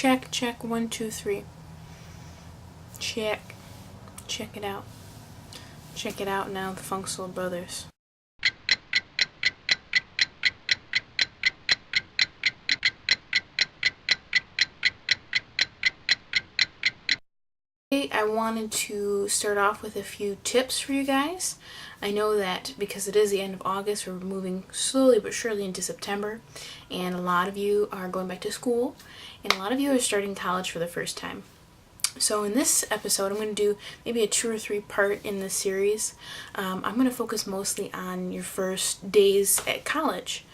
Check, check, 1, 2, 3. Check. Check it out. Check it out now, the Funk Soul Brothers. I wanted to start off with a few tips for you guys. I know that because it is the end of August, we're moving slowly but surely into September, and a lot of you are going back to school, and a lot of you are starting college for the first time. So in this episode, I'm going to do maybe a 2 or 3 part in this series. I'm going to focus mostly on your first days at college.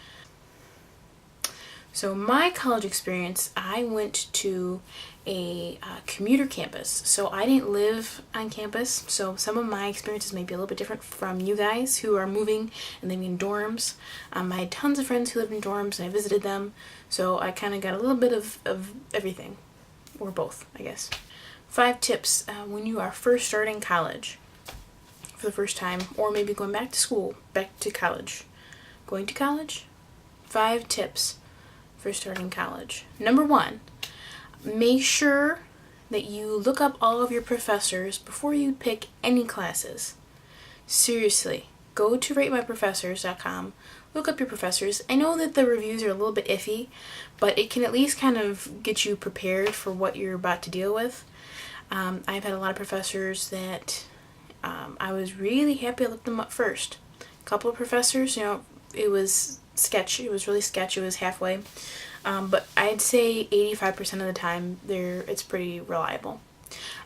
So my college experience, I went to a commuter campus. So I didn't live on campus, so some of my experiences may be a little bit different from you guys who are moving and living in dorms. I had tons of friends who lived in dorms and I visited them, so I kind of got a little bit of everything, or both, I guess. 5 tips when you are first starting college for the first time, or maybe going back to school, back to college. Going to college? 5 tips for starting college. Number 1, make sure that you look up all of your professors before you pick any classes. Seriously, go to ratemyprofessors.com, look up your professors. I know that the reviews are a little bit iffy, but it can at least kind of get you prepared for what you're about to deal with. I've had a lot of professors that I was really happy I looked them up first. A couple of professors, it was sketch. It was really sketch. It was halfway. But I'd say 85% of the time it's pretty reliable.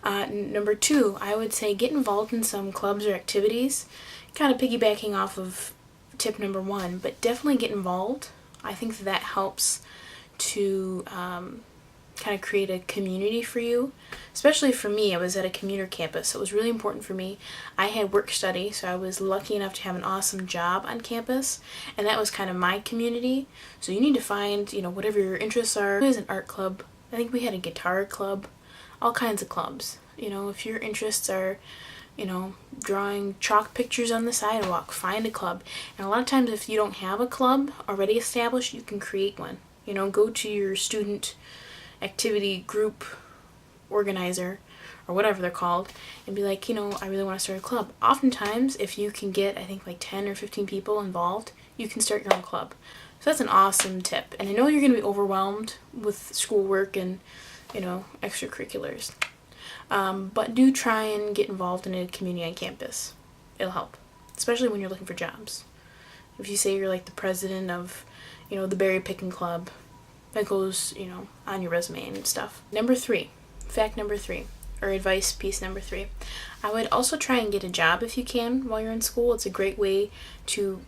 Number 2, I would say get involved in some clubs or activities, kind of piggybacking off of tip number 1, but definitely get involved. I think that helps to kind of create a community for you. Especially for me, I was at a commuter campus, so it was really important for me. I had work study, so I was lucky enough to have an awesome job on campus, and that was kind of my community. So you need to find, whatever your interests are. There's an art club. I think we had a guitar club, all kinds of clubs. If your interests are, drawing chalk pictures on the sidewalk, find a club. And a lot of times if you don't have a club already established, you can create one. Go to your student activity group organizer or whatever they're called and be like, I really want to start a club. Oftentimes, if you can get, I think, like 10 or 15 people involved, you can start your own club. So that's an awesome tip. And I know you're going to be overwhelmed with schoolwork and, extracurriculars. But do try and get involved in a community on campus. It'll help, especially when you're looking for jobs. If you say you're like the president of, the berry picking club, that goes, on your resume and stuff. Number 3, fact number 3, or advice piece number 3. I would also try and get a job if you can while you're in school. It's a great way to,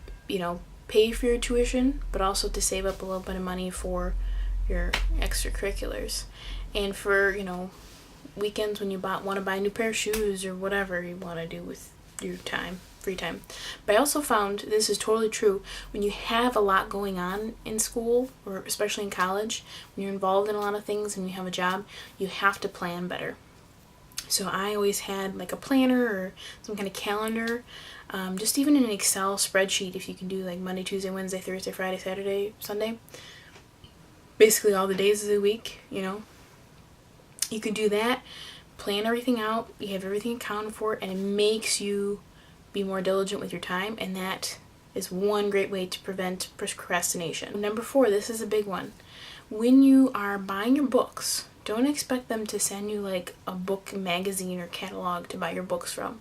pay for your tuition, but also to save up a little bit of money for your extracurriculars. And for, weekends when you want to buy a new pair of shoes or whatever you want to do with your free time. But I also found, this is totally true, when you have a lot going on in school, or especially in college, when you're involved in a lot of things and you have a job, you have to plan better. So I always had like a planner or some kind of calendar, just even in an Excel spreadsheet, if you can do like Monday, Tuesday, Wednesday, Thursday, Friday, Saturday, Sunday, basically all the days of the week, you can do that, plan everything out, you have everything accounted for, and it makes you be more diligent with your time, and that is one great way to prevent procrastination. Number 4, this is a big one. When you are buying your books, don't expect them to send you like a book magazine or catalog to buy your books from.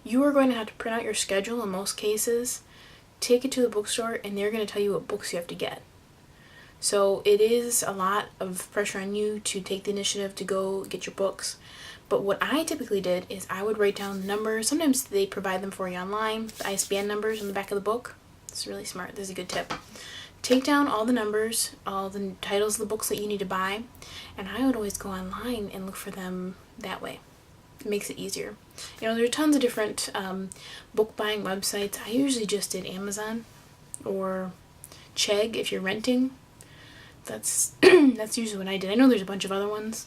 You are going to have to print out your schedule in most cases, take it to the bookstore, and they're going to tell you what books you have to get. So it is a lot of pressure on you to take the initiative to go get your books. But what I typically did is I would write down the numbers. Sometimes they provide them for you online, the ISBN numbers on the back of the book. It's really smart. This is a good tip. Take down all the numbers, all the titles of the books that you need to buy, and I would always go online and look for them that way. It makes it easier. There are tons of different book buying websites. I usually just did Amazon or Chegg if you're renting. That's usually what I did. I know there's a bunch of other ones.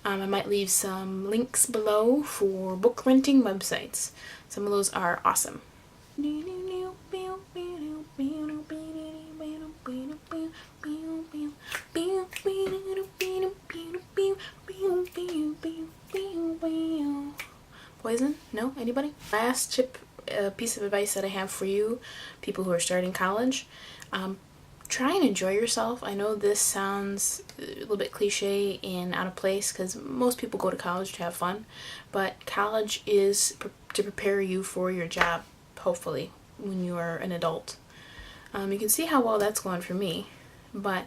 I might leave some links below for book renting websites. Some of those are awesome. poison? No? Anybody? Last piece of advice that I have for you, people who are starting college, try and enjoy yourself. I know this sounds a little bit cliche and out of place because most people go to college to have fun, but college is to prepare you for your job, hopefully, when you are an adult. You can see how well that's going for me, but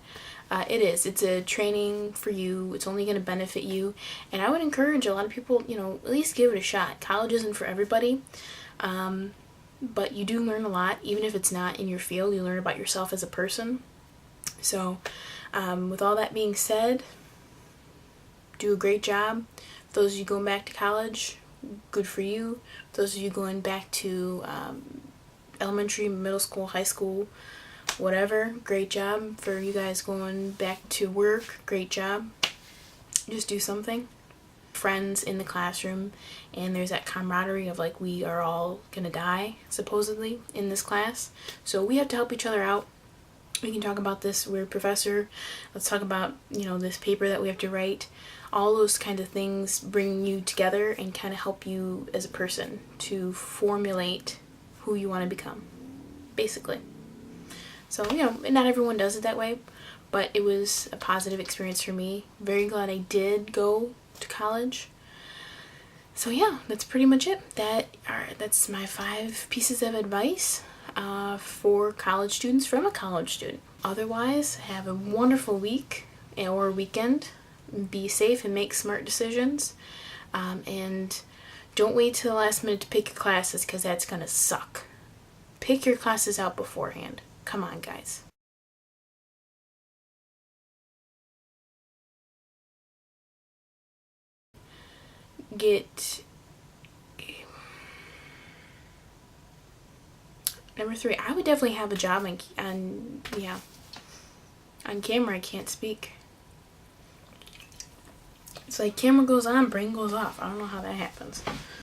it's a training for you. It's only going to benefit you, and I would encourage a lot of people, at least give it a shot. College isn't for everybody, but you do learn a lot. Even if it's not in your field, you learn about yourself as a person. So with all that being said, do a great job. Those of you going back to college, good for you. Those of you going back to elementary, middle school, high school, whatever, great job. For you guys going back to work, great job. Just do something. Friends in the classroom, and there's that camaraderie of like, we are all gonna die supposedly in this class, so we have to help each other out. We can talk about this weird professor, let's talk about this paper that we have to write. All those kind of things bring you together and kind of help you as a person to formulate who you want to become, basically. So not everyone does it that way, but it was a positive experience for me. Very glad I did go to college. So yeah, that's pretty much it. That's my 5 pieces of advice for college students from a college student. Otherwise, have a wonderful week or weekend. Be safe and make smart decisions. And don't wait till the last minute to pick your classes, because that's gonna suck. Pick your classes out beforehand. Come on, guys. Number 3, I would definitely have a job on camera. I can't speak. It's like camera goes on, brain goes off. I don't know how that happens.